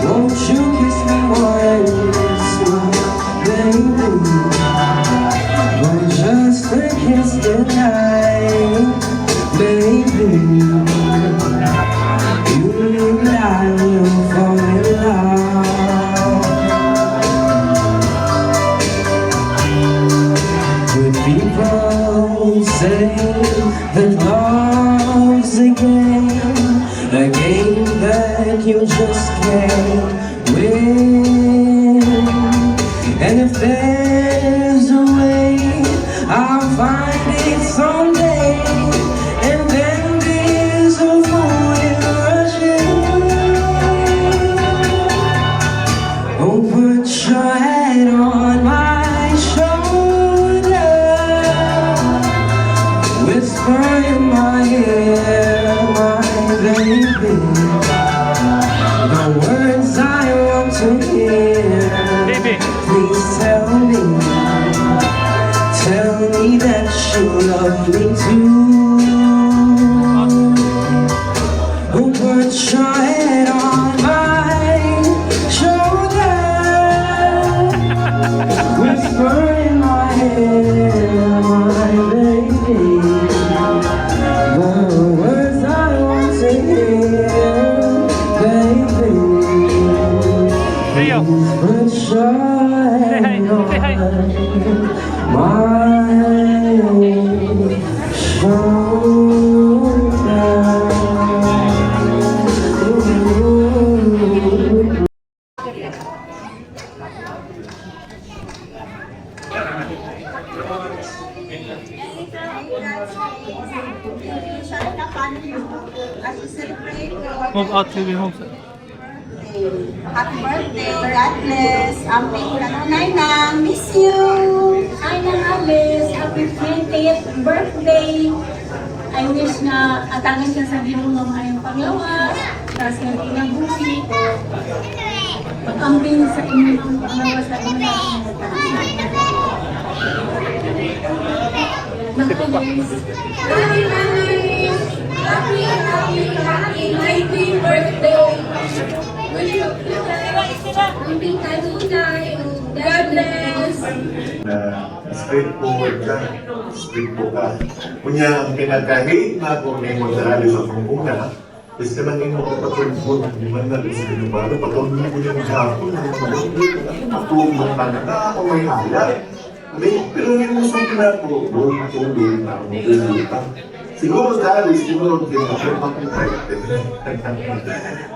Won't you kiss me once, baby? Oh, just a kiss goodnight, baby. You and I will fall in love. Good people say that love's a game that you just can't win. And if there's a way, I'll find it someday. And then there's a fool rushing. Oh, put your head on my shoulder, whisper in my ear, my baby, the words I want to hear. Baby. Please tell me that you love me too. Oh, put your head on my shoulder, whisper in my ear, my baby, the words I want to hear, baby. Rio. Put your head Say hi. on my shoulder. Move out, baby, move. Happy birthday, God bless. Amping ka na, Nainang. Miss you. Ay, nang Alice, happy 20th birthday. I I wish na atangin ka sa Ginoo nga maayong panglawas, tapos nga pinabuhi, pag-ambing sa inyong panglawas sa inyong Nakulis. Hi, Nanay! Happy 90th birthday! Wish you happy Nanay! God bless! Na straightforward ka, straightforward ka. Kunya, ang pinagkahit na kung may magdali sa pangkuna, is ka nang yung makapag-report, di man na rin sa binubado, patuloy mo yung hapon, ang mga matulong na ako may haya. Pero yung gusto ko na po, buong tulong na ako tulong. Siguro sa alis, siguro din ako makapag-report.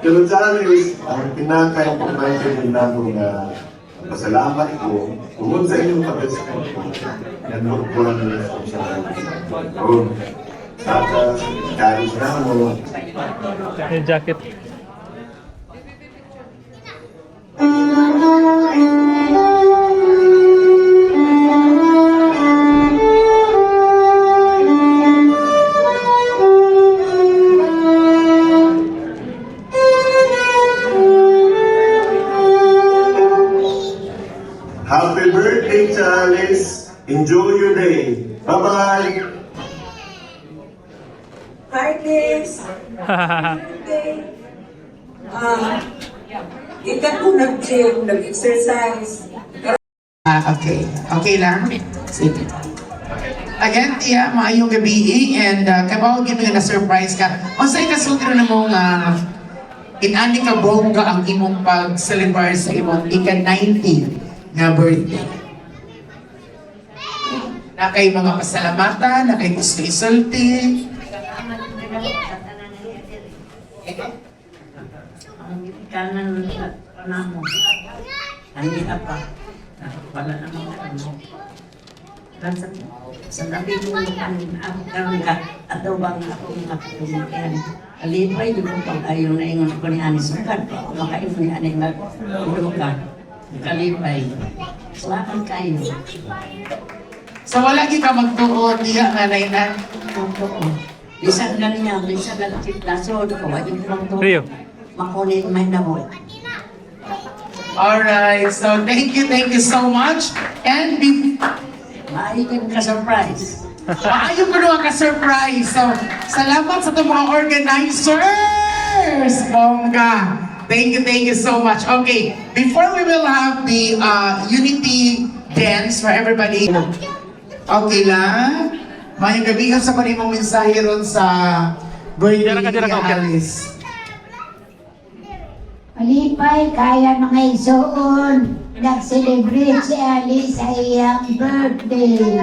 Pero sa alis, ang pinakayang pagkain na ako na pasalamat ko, tungkol sa inyong pag-respect ko, yan po lang nila sa pagkain. Saka, kahit na mo, Yung jacket. happy birthday, Charles! Enjoy your day! Bye-bye! Hi, kids! Ika po nag-gym, nag-exercise. Okay. Okay lang? Sige. Again, Tia, maayong gabi and kabaw gini na surprise ka. Unsay kasudro na mong inani ka bongga ang imong pag-celebrate sa imong ika-90 nga birthday. Na kay mga pasalamatan, na kay gusto isulti. Ang kanan na mo. Hindi apa. Wala namang ano. Sa gabi mo ang karoon ka at daw bang ako makakumikihan. Alipay, di mo pang ayaw na ingon ko ni Ani Sukat. Makain mo ni Ani mag-ulo ka. Kalipay. Salamat kayo. So wala ka magtuon niya nga na Totoo. Bisan ganyan, bisan galakit lasod ko. Wajin ko lang to. Rio. Makunin may namo. Alright, so thank you so much. And Maayos ka surprise. maayo ko naman ka-surprise. So, salamat sa itong mga organizers! Bongga! Thank you so much. Okay, before we will have the unity dance for everybody. Okay lang? May gabihan sa panimong mensahe ron sa birthday ni Alice. Malipay, kaya mga isuon. Nag-celebrate si Alice sa iyang birthday.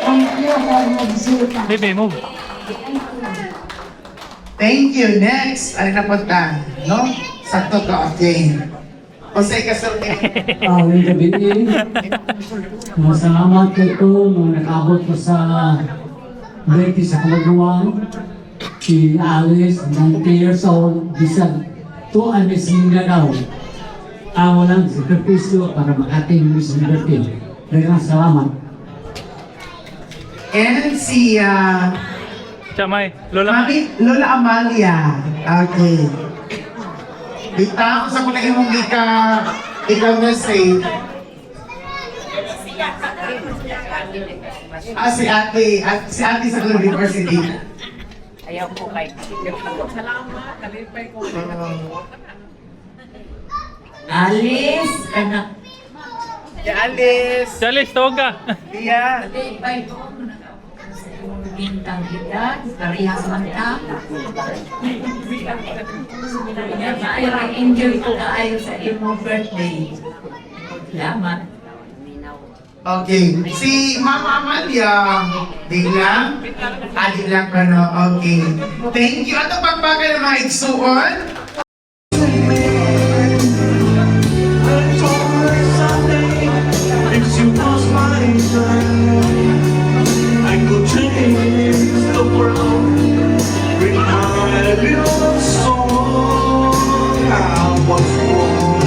Thank you for nagsita. Baby, move. Thank you. Next, ano na punta? No? Sakto ka, okay. Jose Casulti. May gabi masalamat ko nung nakabot ko sa birthday sa kamagawan. Si Alice, 90 years old, bisan to anis nila daw. Ako lang sa perpisyo para makating sa birthday. Kaya salamat. And si Chamay, Lola. Lola Amalia. Okay. Bita ko sa kuna imong ikaw message. Si ate sa University. Ayaw po kay. Salamat, kalipay ko. Alice, anak. Alice. Charles, tawag ka. Tia. Kalipay ko. Bintang kita, parehas man ka. Enjoy ko kaayo sa imong birthday. Salamat. Okay. Si Mama Amalia. Di lang? Di lang ka no? Okay. Thank you. Ato pagbagal ng mga igsuon. If you was my I could change the world with my little song. I was born,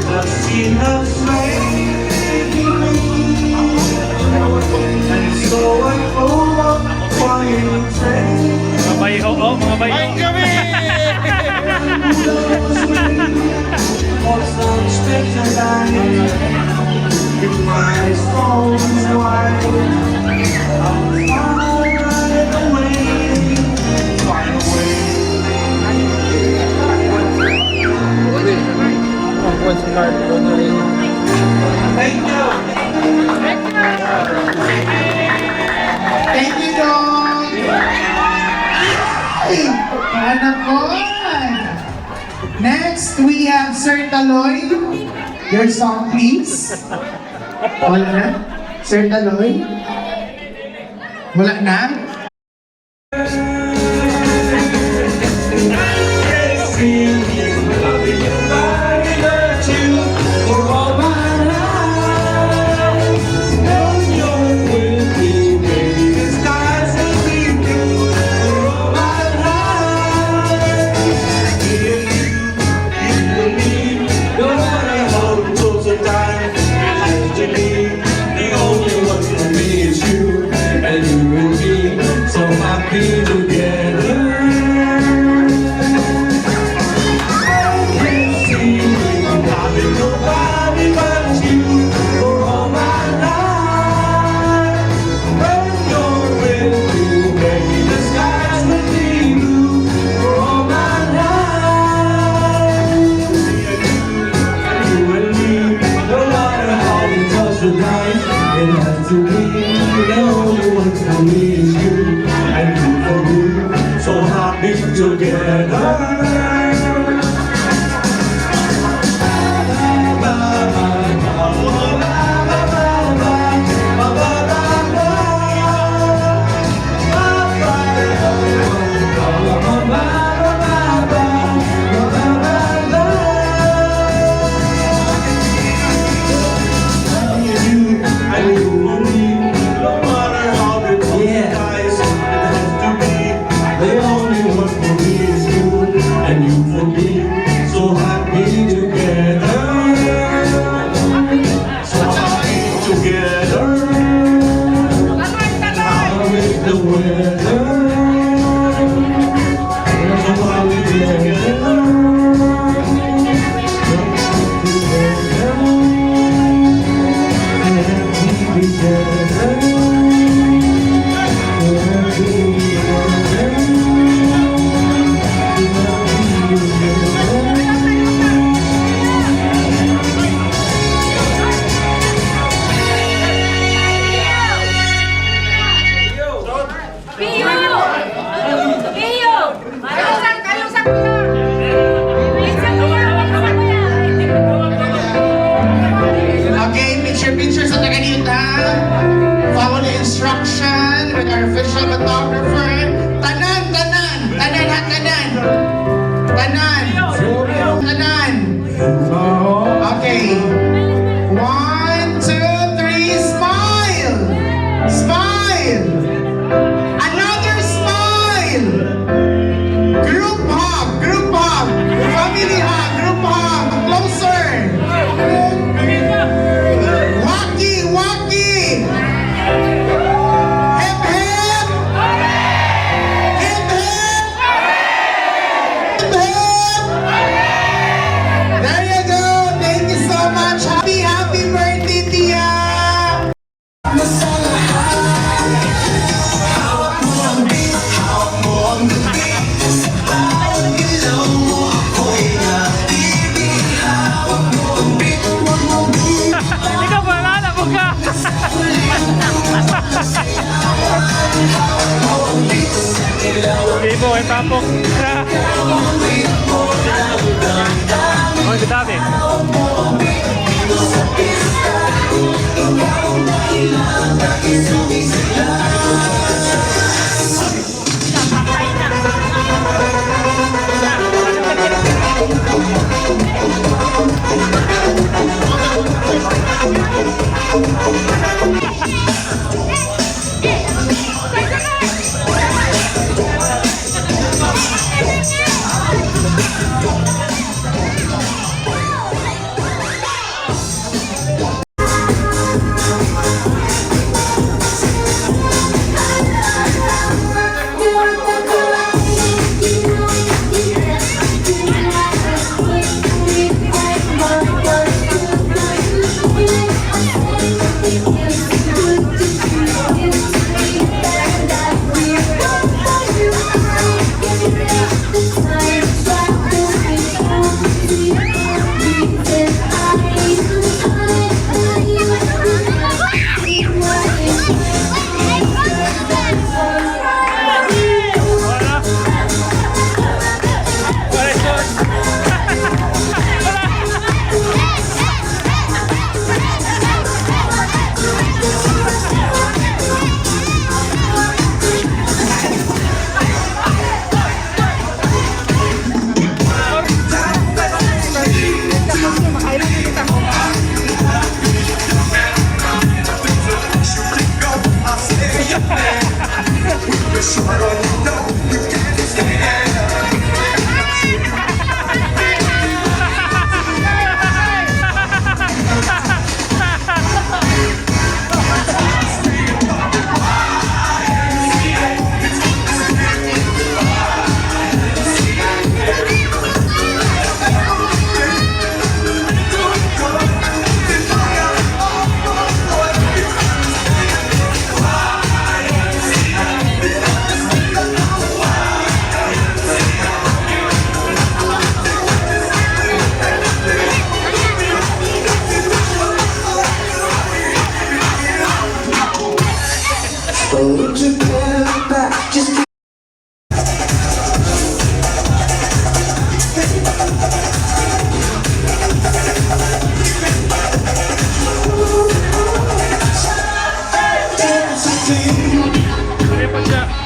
the sin has made me, and so I hope I have Sir Taloy. Your song, please. Wala na? Sir Taloy? Wala na? Pictures sa taga-dito. Follow the instruction with our official photographer. Tanan, tanan, tanan, ha, tanan. Tanan. Tanan. Okay. 1, 2, 3, smile. Smile. Another smile. Group hug, group hug. Family hug, group hug. Closer. Waki, waki. Hip, hip. Hip, hip. Hip, hip. There you go. Thank you so much. Happy, happy birthday, Tia. Ikaw ba? Alam mo ka? Ibo, ay tapok. Oh, dami. hold your breath back, just keep Lipat siya.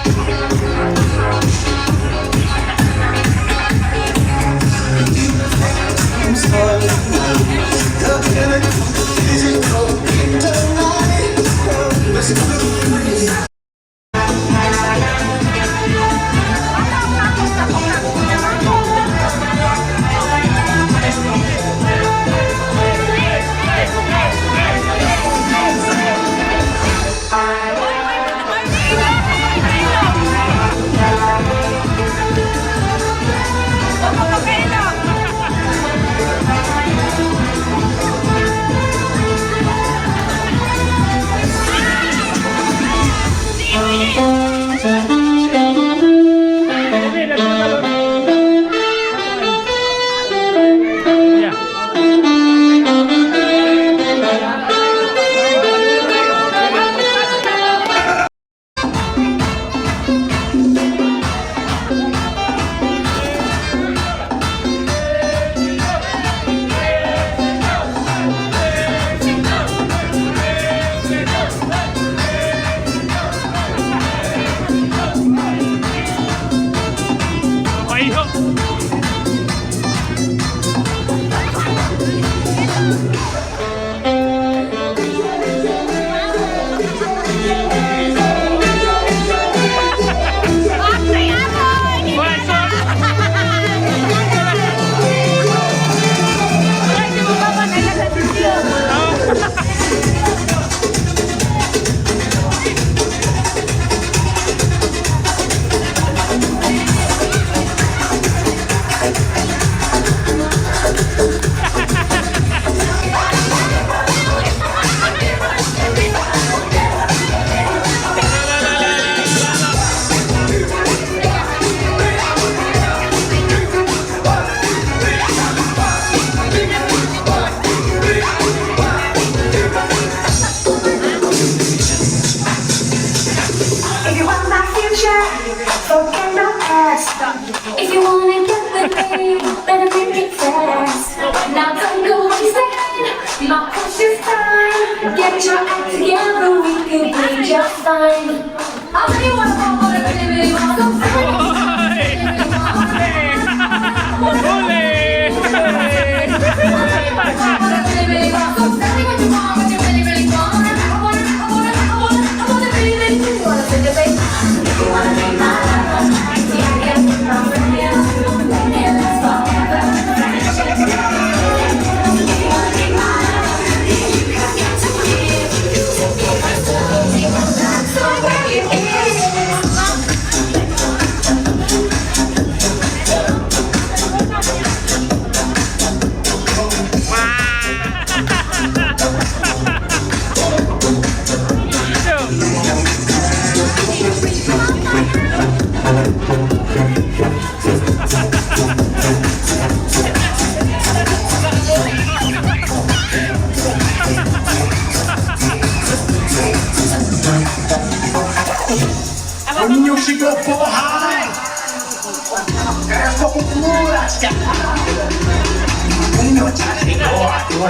If you wanna get with me, better make it fast. Now don't go wasting my precious time. Get your act together, we could be just fine. I really wanna go on a really want some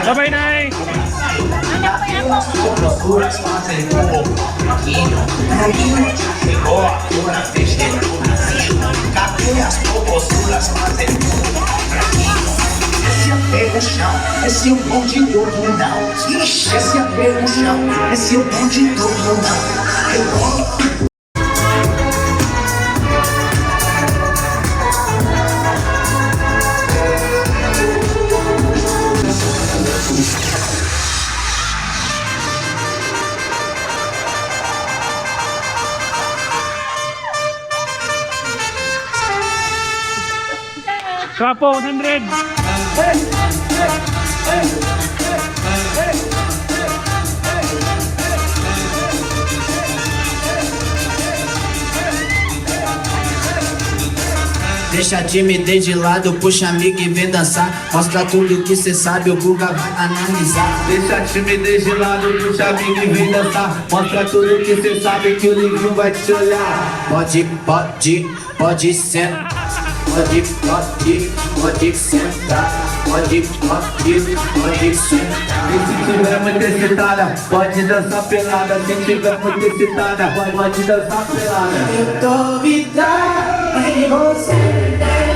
Bye-bye, Nay! Esse é o bonde do mundão. Ixi, esse é pé no chão. Esse é o bonde do mundão. Swapo, 100! Deixa a timidez de lado, puxa amigo e vem dançar. Mostra tudo que cê sabe, o Guga vai analisar. Deixa a timidez de lado, puxa amigo e vem dançar. Mostra tudo que cê sabe, que o Livinho vai te olhar. Pode sentar. Pode sentar. Pode sentar. E se tiver muito excitada, pode dançar pelada. Se tiver muito excitada, pode dançar pelada. Eu tô vidrado em você.